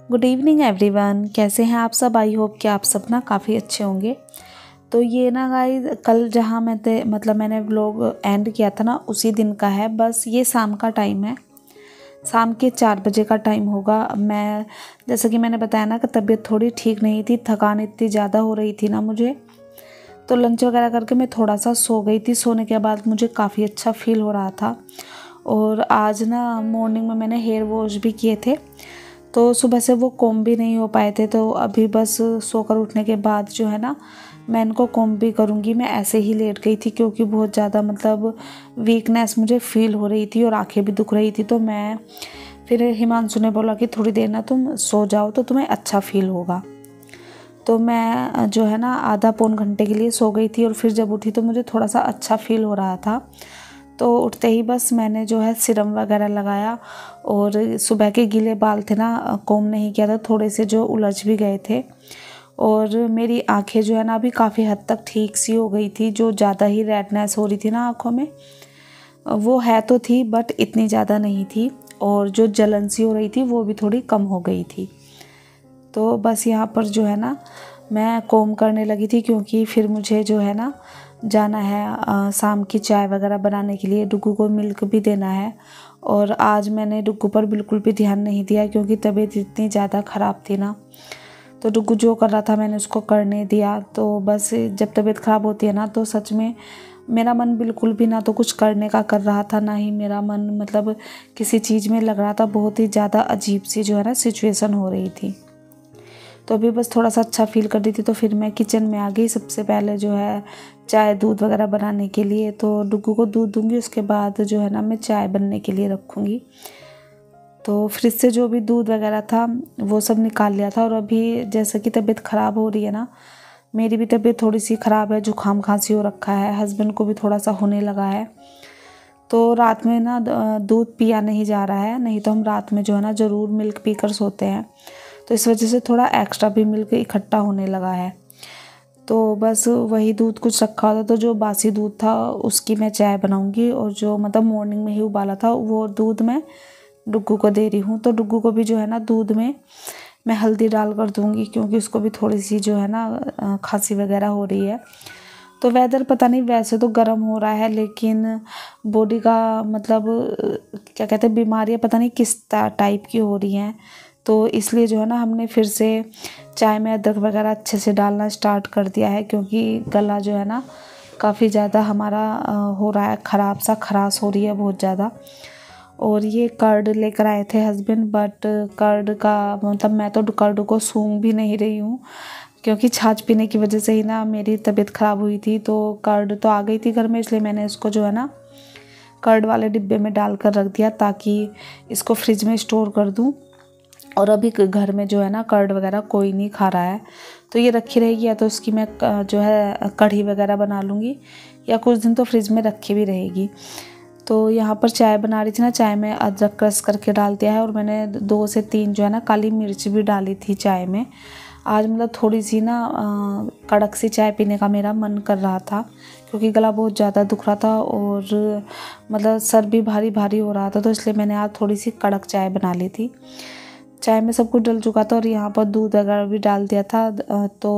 Good evening everyone, कैसे हैं आप सब। आई होप कि आप सब ना काफ़ी अच्छे होंगे। तो ये ना गाइस कल जहाँ मैंने व्लॉग एंड किया था ना, उसी दिन का है। बस ये शाम का टाइम है, शाम के 4 बजे का टाइम होगा। मैं जैसा कि मैंने बताया ना कि तबीयत थोड़ी ठीक नहीं थी, थकान इतनी ज़्यादा हो रही थी ना मुझे, तो लंच वगैरह करके मैं थोड़ा सा सो गई थी। सोने के बाद मुझे काफ़ी अच्छा फील हो रहा था। और आज ना मॉर्निंग में मैंने हेयर वॉश भी किए थे, तो सुबह से वो कॉम्ब भी नहीं हो पाए थे। तो अभी बस सोकर उठने के बाद जो है ना, मैं इनको कॉम्ब भी करूँगी। मैं ऐसे ही लेट गई थी क्योंकि बहुत ज़्यादा वीकनेस मुझे फील हो रही थी और आंखें भी दुख रही थी। तो मैं फिर हिमांशु ने बोला कि थोड़ी देर ना तुम सो जाओ तो तुम्हें अच्छा फील होगा। तो मैं जो है ना आधा पौन घंटे के लिए सो गई थी और फिर जब उठी तो मुझे थोड़ा सा अच्छा फील हो रहा था। तो उठते ही बस मैंने जो है सीरम वगैरह लगाया, और सुबह के गीले बाल थे ना, कॉम्ब नहीं किया था, थोड़े से जो उलझ भी गए थे। और मेरी आंखें जो है ना अभी काफ़ी हद तक ठीक सी हो गई थी। जो ज़्यादा ही रेडनेस हो रही थी ना आँखों में, वो है तो थी बट इतनी ज़्यादा नहीं थी। और जो जलन सी हो रही थी वो भी थोड़ी कम हो गई थी। तो बस यहाँ पर जो है ना मैं कॉम्ब करने लगी थी, क्योंकि फिर मुझे जो है ना जाना है शाम की चाय वगैरह बनाने के लिए। डुग्गू को मिल्क भी देना है। और आज मैंने डुग्गू पर बिल्कुल भी ध्यान नहीं दिया क्योंकि तबीयत इतनी ज़्यादा ख़राब थी ना। तो डुग्गू जो कर रहा था मैंने उसको करने दिया। तो बस जब तबीयत ख़राब होती है ना, तो सच में मेरा मन बिल्कुल भी ना तो कुछ करने का कर रहा था, ना ही मेरा मन किसी चीज़ में लग रहा था। बहुत ही ज़्यादा अजीब सी जो है ना सिचुएशन हो रही थी। तो अभी बस थोड़ा सा अच्छा फील कर रही थी, तो फिर मैं किचन में आ गई सबसे पहले जो है चाय दूध वगैरह बनाने के लिए। तो डुग्गू को दूध दूंगी, उसके बाद जो है ना मैं चाय बनने के लिए रखूँगी। तो फ्रिज से जो भी दूध वगैरह था वो सब निकाल लिया था। और अभी जैसे कि तबीयत ख़राब हो रही है ना, मेरी भी तबीयत थोड़ी सी ख़राब है, जुकाम खांसी हो रखा है, हस्बैंड को भी थोड़ा सा होने लगा है। तो रात में ना दूध पिया नहीं जा रहा है, नहीं तो हम रात में जो है ना ज़रूर मिल्क पीकर सोते हैं। तो इस वजह से थोड़ा एक्स्ट्रा भी मिल्क इकट्ठा होने लगा है। तो बस वही दूध कुछ रखा था, तो जो बासी दूध था उसकी मैं चाय बनाऊंगी। और जो मॉर्निंग में ही उबाला था वो दूध मैं डुग्गू को दे रही हूँ। तो डुग्गू को भी जो है ना दूध में मैं हल्दी डाल कर दूँगी, क्योंकि उसको भी थोड़ी सी जो है ना खांसी वगैरह हो रही है। तो वेदर पता नहीं, वैसे तो गर्म हो रहा है लेकिन बॉडी का क्या कहते हैं, बीमारियाँ पता नहीं किस टाइप की हो रही हैं। तो इसलिए जो है ना हमने फिर से चाय में अदरक वगैरह अच्छे से डालना स्टार्ट कर दिया है, क्योंकि गला जो है ना काफ़ी ज़्यादा हमारा हो रहा है ख़राब सा, खराश हो रही है बहुत ज़्यादा। और ये कर्ड लेकर आए थे हस्बैंड, बट कर्ड का मैं तो कर्ड को सूंघ भी नहीं रही हूँ, क्योंकि छाछ पीने की वजह से ही ना मेरी तबीयत ख़राब हुई थी। तो कर्ड तो आ गई थी घर में, इसलिए मैंने इसको जो है ना कर्ड वाले डिब्बे में डाल कर रख दिया, ताकि इसको फ्रिज में स्टोर कर दूँ। और अभी घर में जो है ना कर्ड वगैरह कोई नहीं खा रहा है, तो ये रखी रहेगी, या तो उसकी मैं जो है कढ़ी वगैरह बना लूँगी, या कुछ दिन तो फ्रिज में रखी भी रहेगी। तो यहाँ पर चाय बना रही थी ना, चाय में अदरक क्रश करके डाल दिया है, और मैंने 2 से 3 जो है ना काली मिर्च भी डाली थी चाय में। आज थोड़ी सी ना कड़क सी चाय पीने का मेरा मन कर रहा था, क्योंकि गला बहुत ज़्यादा दुख रहा था और सर भी भारी भारी हो रहा था। तो इसलिए मैंने आज थोड़ी सी कड़क चाय बना ली थी। चाय में सब कुछ डल चुका था और यहाँ पर दूध वगैरह भी डाल दिया था। तो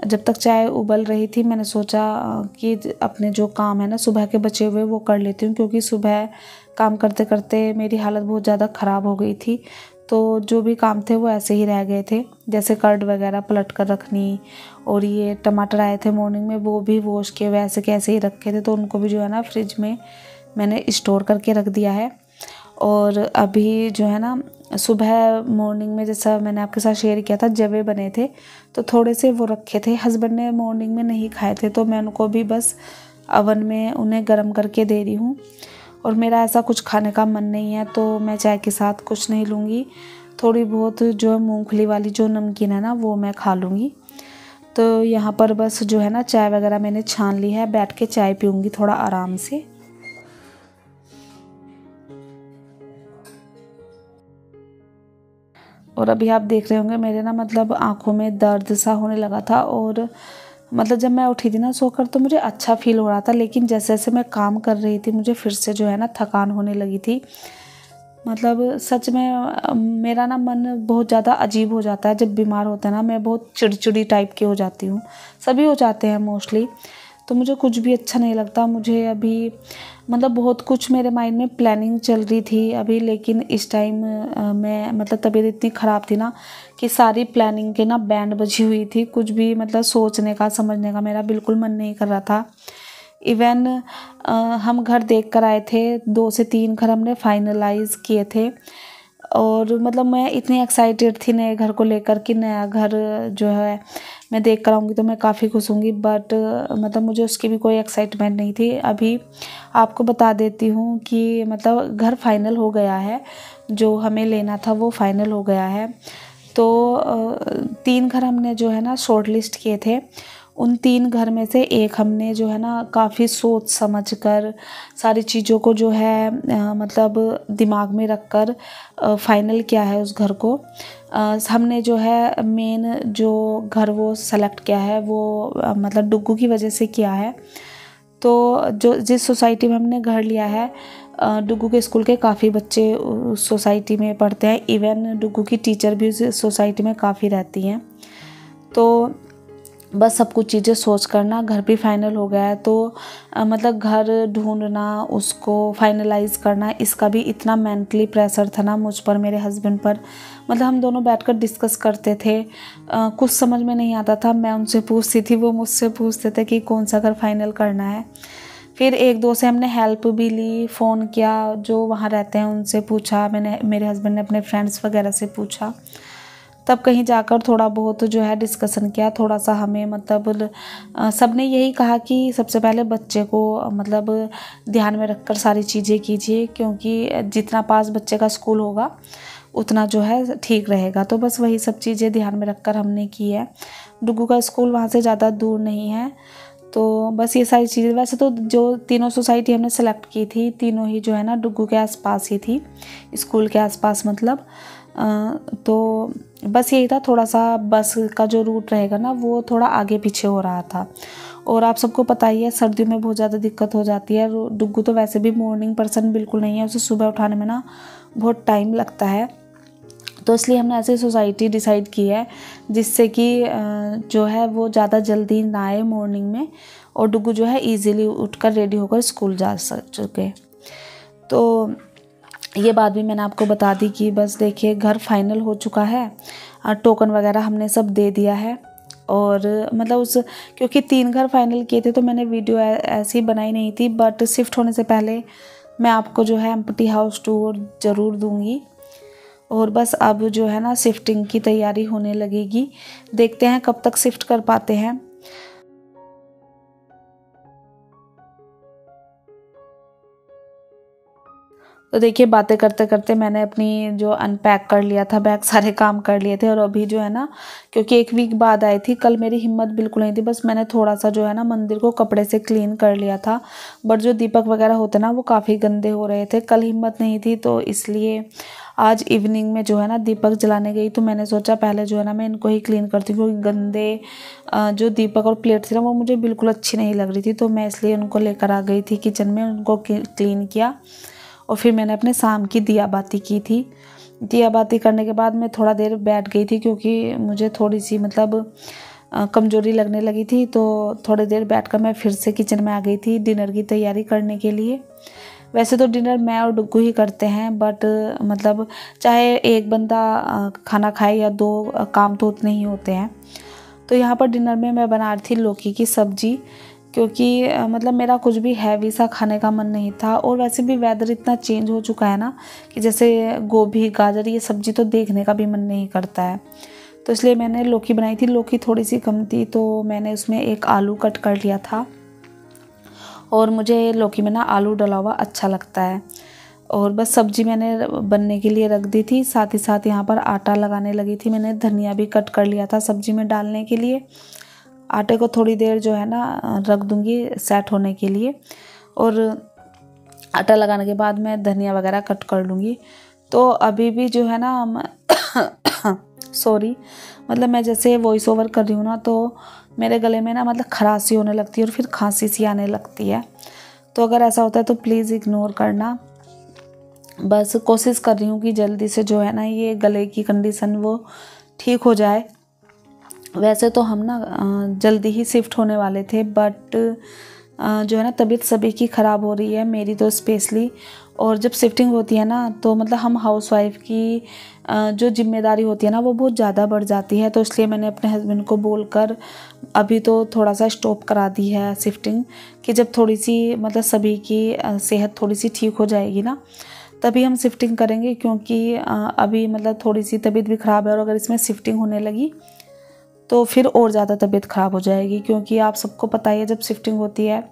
जब तक चाय उबल रही थी मैंने सोचा कि अपने जो काम है ना सुबह के बचे हुए वो कर लेती हूँ, क्योंकि सुबह काम करते करते मेरी हालत बहुत ज़्यादा ख़राब हो गई थी। तो जो भी काम थे वो ऐसे ही रह गए थे, जैसे कर्ड वगैरह पलट कर रखनी, और ये टमाटर आए थे मॉर्निंग में वो भी वॉश किए हुए ऐसे कैसे ही रखे थे, तो उनको भी जो है ना फ्रिज में मैंने स्टोर करके रख दिया है। और अभी जो है ना सुबह मॉर्निंग में जैसा मैंने आपके साथ शेयर किया था जवे बने थे, तो थोड़े से वो रखे थे। हस्बैंड ने मॉर्निंग में नहीं खाए थे, तो मैं उनको भी बस अवन में उन्हें गर्म करके दे रही हूँ। और मेरा ऐसा कुछ खाने का मन नहीं है, तो मैं चाय के साथ कुछ नहीं लूँगी। थोड़ी बहुत जो है मूंगफली वाली जो नमकीन है ना वो मैं खा लूँगी। तो यहाँ पर बस जो है ना चाय वगैरह मैंने छान ली है, बैठ के चाय पीऊँगी थोड़ा आराम से। और अभी आप देख रहे होंगे मेरे ना आँखों में दर्द सा होने लगा था, और जब मैं उठी थी ना सोकर तो मुझे अच्छा फील हो रहा था, लेकिन जैसे जैसे मैं काम कर रही थी मुझे फिर से जो है ना थकान होने लगी थी। मतलब सच में मेरा ना मन बहुत ज़्यादा अजीब हो जाता है जब बीमार होता है ना। मैं बहुत चिड़चिड़ी टाइप की हो जाती हूँ, सभी हो जाते हैं मोस्टली। तो मुझे कुछ भी अच्छा नहीं लगता। मुझे अभी मतलब बहुत कुछ मेरे माइंड में प्लानिंग चल रही थी अभी, लेकिन इस टाइम मैं मतलब तबीयत इतनी ख़राब थी ना कि सारी प्लानिंग के ना बैंड बजी हुई थी। कुछ भी मतलब सोचने का समझने का मेरा बिल्कुल मन नहीं कर रहा था। इवन हम घर देख कर आए थे, 2 से 3 घर हमने फाइनलाइज किए थे। और मतलब मैं इतनी एक्साइटेड थी नए घर को लेकर कि नया घर जो है मैं देख कर आऊँगी तो मैं काफ़ी खुश होंगी। बट मतलब मुझे उसकी भी कोई एक्साइटमेंट नहीं थी। अभी आपको बता देती हूँ कि मतलब घर फाइनल हो गया है, जो हमें लेना था वो फाइनल हो गया है। तो 3 घर हमने जो है ना शॉर्ट लिस्ट किए थे। उन 3 घर में से एक हमने जो है ना काफ़ी सोच समझ कर सारी चीज़ों को जो है मतलब दिमाग में रख कर फाइनल किया है उस घर को। हमने जो है मेन जो घर वो सेलेक्ट किया है वो मतलब डुग्गू की वजह से किया है। तो जो जिस सोसाइटी में हमने घर लिया है, डुग्गू के स्कूल के काफ़ी बच्चे उस सोसाइटी में पढ़ते हैं। इवन डुग्गू की टीचर भी उस सोसाइटी में काफ़ी रहती हैं। तो बस सब कुछ चीज़ें सोच कर ना घर भी फाइनल हो गया है। तो मतलब घर ढूंढना, उसको फाइनलाइज करना, इसका भी इतना मेंटली प्रेशर था ना मुझ पर, मेरे हस्बैंड पर। मतलब हम दोनों बैठकर डिस्कस करते थे, कुछ समझ में नहीं आता था। मैं उनसे पूछती थी, वो मुझसे पूछते थे कि कौन सा घर फाइनल करना है। फिर 1-2 से हमने हेल्प भी ली, फ़ोन किया, जो वहाँ रहते हैं उनसे पूछा, मैंने मेरे हस्बैंड ने अपने फ्रेंड्स वगैरह से पूछा। तब कहीं जाकर थोड़ा बहुत जो है डिस्कशन किया। थोड़ा सा हमें मतलब सब ने यही कहा कि सबसे पहले बच्चे को मतलब ध्यान में रखकर सारी चीज़ें कीजिए, क्योंकि जितना पास बच्चे का स्कूल होगा उतना जो है ठीक रहेगा। तो बस वही सब चीज़ें ध्यान में रखकर हमने की है। डुग्गू का स्कूल वहाँ से ज़्यादा दूर नहीं है। तो बस ये सारी चीज़ें, वैसे तो जो तीनों सोसाइटी हमने सेलेक्ट की थी, तीनों ही जो है ना डुग्गू के आसपास ही थी, स्कूल के आसपास मतलब। तो बस यही था, थोड़ा सा बस का जो रूट रहेगा ना वो थोड़ा आगे पीछे हो रहा था। और आप सबको पता ही है सर्दियों में बहुत ज़्यादा दिक्कत हो जाती है। डुग्गू तो वैसे भी मॉर्निंग पर्सन बिल्कुल नहीं है, उसे सुबह उठाने में ना बहुत टाइम लगता है। तो इसलिए हमने ऐसी सोसाइटी डिसाइड की है जिससे कि जो है वो ज़्यादा जल्दी ना आए मॉर्निंग में, और डुग्गू जो है ईज़िली उठकर रेडी होकर स्कूल जा सके। तो ये बात भी मैंने आपको बता दी कि बस देखिए घर फाइनल हो चुका है, टोकन वगैरह हमने सब दे दिया है। और मतलब उस क्योंकि 3 घर फाइनल किए थे तो मैंने वीडियो ऐसी बनाई नहीं थी, बट शिफ्ट होने से पहले मैं आपको जो है एम्प्टी हाउस टूर ज़रूर दूंगी। और बस अब जो है ना शिफ्टिंग की तैयारी होने लगेगी, देखते हैं कब तक शिफ्ट कर पाते हैं। तो देखिए बातें करते करते मैंने अपनी जो अनपैक कर लिया था बैग, सारे काम कर लिए थे। और अभी जो है ना क्योंकि 1 वीक बाद आई थी, कल मेरी हिम्मत बिल्कुल नहीं थी, बस मैंने थोड़ा सा जो है ना मंदिर को कपड़े से क्लीन कर लिया था। बट जो दीपक वगैरह होते ना वो काफ़ी गंदे हो रहे थे, कल हिम्मत नहीं थी। तो इसलिए आज इवनिंग में जो है ना दीपक जलाने गई तो मैंने सोचा पहले जो है ना मैं इनको ही क्लीन करती हूँ, क्योंकि गंदे जो दीपक और प्लेट थी ना वो मुझे बिल्कुल अच्छी नहीं लग रही थी। तो मैं इसलिए उनको लेकर आ गई थी किचन में, उनको क्लीन किया। और फिर मैंने अपने शाम की दिया बाती की थी। दिया बाती करने के बाद मैं थोड़ा देर बैठ गई थी, क्योंकि मुझे थोड़ी सी मतलब कमज़ोरी लगने लगी थी। तो थोड़ी देर बैठकर मैं फिर से किचन में आ गई थी डिनर की तैयारी करने के लिए। वैसे तो डिनर मैं और डुग्गू ही करते हैं, बट मतलब चाहे एक बंदा खाना खाए या 2, काम तो उतने ही होते हैं। तो यहाँ पर डिनर में मैं बना रही थी लौकी की सब्ज़ी, क्योंकि मतलब मेरा कुछ भी हैवी सा खाने का मन नहीं था। और वैसे भी वेदर इतना चेंज हो चुका है ना कि जैसे गोभी गाजर ये सब्ज़ी तो देखने का भी मन नहीं करता है। तो इसलिए मैंने लौकी बनाई थी। लौकी थोड़ी सी कम थी तो मैंने उसमें एक आलू कट कर लिया था, और मुझे लौकी में ना आलू डला हुआ अच्छा लगता है। और बस सब्जी मैंने बनने के लिए रख दी थी, साथ ही साथ यहाँ पर आटा लगाने लगी थी। मैंने धनिया भी कट कर लिया था सब्जी में डालने के लिए। आटे को थोड़ी देर जो है ना रख दूँगी सेट होने के लिए, और आटा लगाने के बाद मैं धनिया वगैरह कट कर लूँगी। तो अभी भी जो है ना सॉरी, मतलब मैं जैसे वॉइस ओवर कर रही हूँ ना तो मेरे गले में ना मतलब खराशी होने लगती है और फिर खांसी सी आने लगती है। तो अगर ऐसा होता है तो प्लीज़ इग्नोर करना। बस कोशिश कर रही हूँ कि जल्दी से जो है ना ये गले की कंडीशन वो ठीक हो जाए। वैसे तो हम ना जल्दी ही शिफ्ट होने वाले थे, बट जो है ना तबीयत सभी की ख़राब हो रही है, मेरी तो स्पेशली। और जब शिफ्टिंग होती है ना तो मतलब हम हाउसवाइफ की जो जिम्मेदारी होती है ना वो बहुत ज़्यादा बढ़ जाती है। तो इसलिए मैंने अपने हस्बैंड को बोलकर अभी तो थोड़ा सा स्टॉप करा दी है शिफ्टिंग, कि जब थोड़ी सी मतलब सभी की सेहत थोड़ी सी ठीक हो जाएगी ना तभी हम शिफ्टिंग करेंगे। क्योंकि अभी मतलब थोड़ी सी तबीयत भी ख़राब है, और अगर इसमें शिफ्टिंग होने लगी तो फिर और ज़्यादा तबीयत ख़राब हो जाएगी। क्योंकि आप सबको पता ही है जब शिफ्टिंग होती है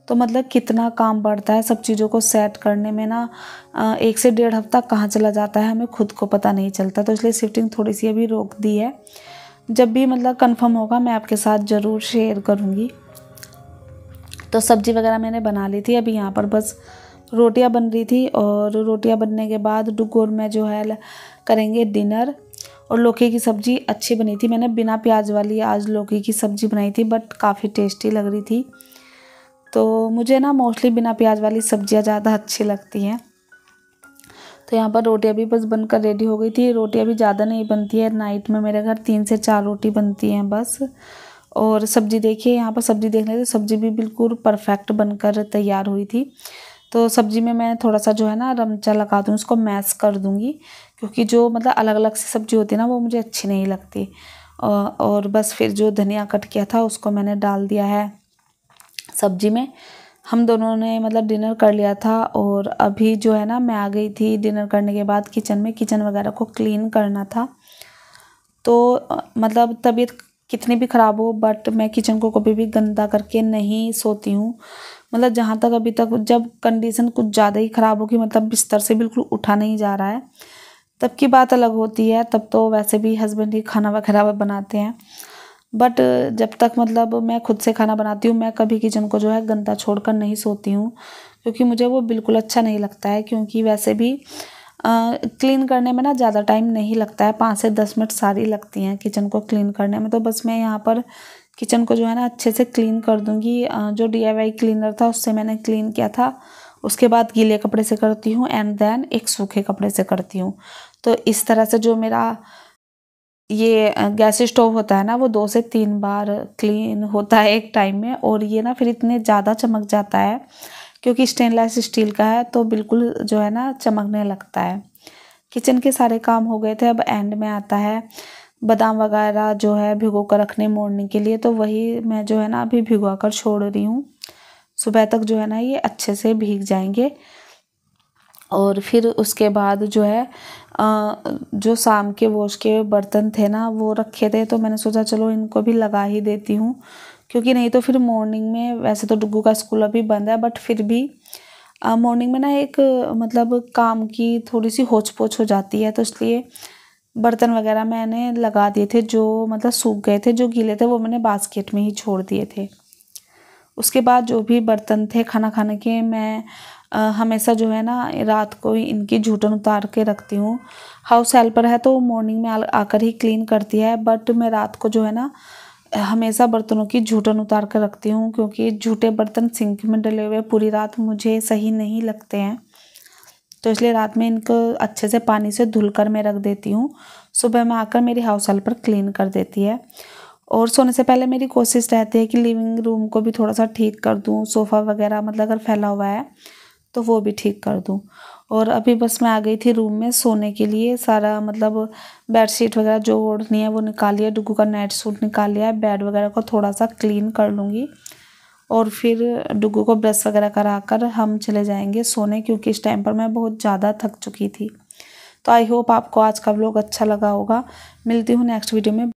तो मतलब कितना काम बढ़ता है, सब चीज़ों को सेट करने में ना 1 से 1.5 हफ्ता कहाँ चला जाता है हमें खुद को पता नहीं चलता। तो इसलिए शिफ्टिंग थोड़ी सी अभी रोक दी है। जब भी मतलब कंफर्म होगा मैं आपके साथ ज़रूर शेयर करूँगी। तो सब्ज़ी वगैरह मैंने बना ली थी, अभी यहाँ पर बस रोटियां बन रही थी, और रोटियां बनने के बाद डुगू और मैं जो है करेंगे डिनर। और लौकी की सब्ज़ी अच्छी बनी थी, मैंने बिना प्याज वाली आज लौकी की सब्ज़ी बनाई थी, बट काफ़ी टेस्टी लग रही थी। तो मुझे ना मोस्टली बिना प्याज वाली सब्ज़ियाँ ज़्यादा अच्छी लगती हैं। तो यहाँ पर रोटियाँ भी बस बनकर रेडी हो गई थी। रोटियाँ भी ज़्यादा नहीं बनती है, नाइट में मेरे घर 3 से 4 रोटी बनती हैं बस। और सब्ज़ी देखिए, यहाँ पर सब्ज़ी देख लेते, सब्ज़ी भी बिल्कुल परफेक्ट बनकर तैयार हुई थी। तो सब्ज़ी में मैं थोड़ा सा जो है ना रमचा लगा दूँ, उसको मैश कर दूँगी, क्योंकि जो मतलब अलग अलग सी सब्ज़ी होती है ना वो मुझे अच्छी नहीं लगती। और बस फिर जो धनिया कट किया था उसको मैंने डाल दिया है सब्ज़ी में। हम दोनों ने मतलब डिनर कर लिया था, और अभी जो है ना मैं आ गई थी डिनर करने के बाद किचन में, किचन वगैरह को क्लीन करना था। तो मतलब तबीयत कितनी भी ख़राब हो बट मैं किचन को कभी भी गंदा करके नहीं सोती हूँ। मतलब जहाँ तक अभी तक जब कंडीशन कुछ ज़्यादा ही ख़राब होगी, मतलब बिस्तर से बिल्कुल उठा नहीं जा रहा है, तब की बात अलग होती है। तब तो वैसे भी हस्बैंड ही खाना वगैरह बनाते हैं, बट जब तक मतलब मैं खुद से खाना बनाती हूँ मैं कभी किचन को जो है गंदा छोड़कर नहीं सोती हूँ, क्योंकि मुझे वो बिल्कुल अच्छा नहीं लगता है। क्योंकि वैसे भी क्लीन करने में ना ज़्यादा टाइम नहीं लगता है, 5 से 10 मिनट सारी लगती हैं किचन को क्लीन करने में। तो बस मैं यहाँ पर किचन को जो है ना अच्छे से क्लीन कर दूँगी। जो DIY क्लीनर था उससे मैंने क्लीन किया था, उसके बाद गीले कपड़े से करती हूँ, एंड देन एक सूखे कपड़े से करती हूँ। तो इस तरह से जो मेरा ये गैस स्टोव होता है ना वो 2 से 3 बार क्लीन होता है एक टाइम में। और ये ना फिर इतने ज़्यादा चमक जाता है, क्योंकि स्टेनलेस स्टील का है तो बिल्कुल जो है ना चमकने लगता है। किचन के सारे काम हो गए थे, अब एंड में आता है बादाम वगैरह जो है भिगो कर रखने मॉर्निंग के लिए। तो वही मैं जो है ना अभी भिगवा कर छोड़ रही हूँ, सुबह तक जो है ना ये अच्छे से भीग जाएंगे। और फिर उसके बाद जो है जो शाम के वॉश के बर्तन थे ना वो रखे थे, तो मैंने सोचा चलो इनको भी लगा ही देती हूँ, क्योंकि नहीं तो फिर मॉर्निंग में, वैसे तो डुग्गू का स्कूल अभी बंद है बट फिर भी मॉर्निंग में ना एक मतलब काम की थोड़ी सी होच पोच हो जाती है। तो इसलिए बर्तन वगैरह मैंने लगा दिए थे, जो मतलब सूख गए थे, जो गीले थे वो मैंने बास्केट में ही छोड़ दिए थे। उसके बाद जो भी बर्तन थे खाना खाने के, मैं हमेशा जो है ना रात को ही इनकी जूठन उतार के रखती हूँ। हाउस हेल्पर है तो मॉर्निंग में आकर ही क्लीन करती है, बट मैं रात को जो है ना हमेशा बर्तनों की जूठन उतार कर रखती हूँ, क्योंकि जूठे बर्तन सिंक में डले हुए पूरी रात मुझे सही नहीं लगते हैं। तो इसलिए रात में इनको अच्छे से पानी से धुल कर मैं रख देती हूँ, सुबह में आकर मेरी हाउस हेल्पर क्लीन कर देती है। और सोने से पहले मेरी कोशिश रहती है कि लिविंग रूम को भी थोड़ा सा ठीक कर दूँ, सोफ़ा वगैरह मतलब अगर फैला हुआ है तो वो भी ठीक कर दूँ। और अभी बस मैं आ गई थी रूम में सोने के लिए, सारा मतलब बेडशीट वगैरह जो ओढ़नी है वो निकाल लिया, डुग्गू का नाइट सूट निकाल लिया है, बेड वगैरह को थोड़ा सा क्लीन कर लूँगी, और फिर डुग्गू को ब्रश वगैरह करा कर हम चले जाएंगे सोने, क्योंकि इस टाइम पर मैं बहुत ज़्यादा थक चुकी थी। तो आई होप आपको आज का व्लॉग अच्छा लगा होगा। मिलती हूँ नेक्स्ट वीडियो में।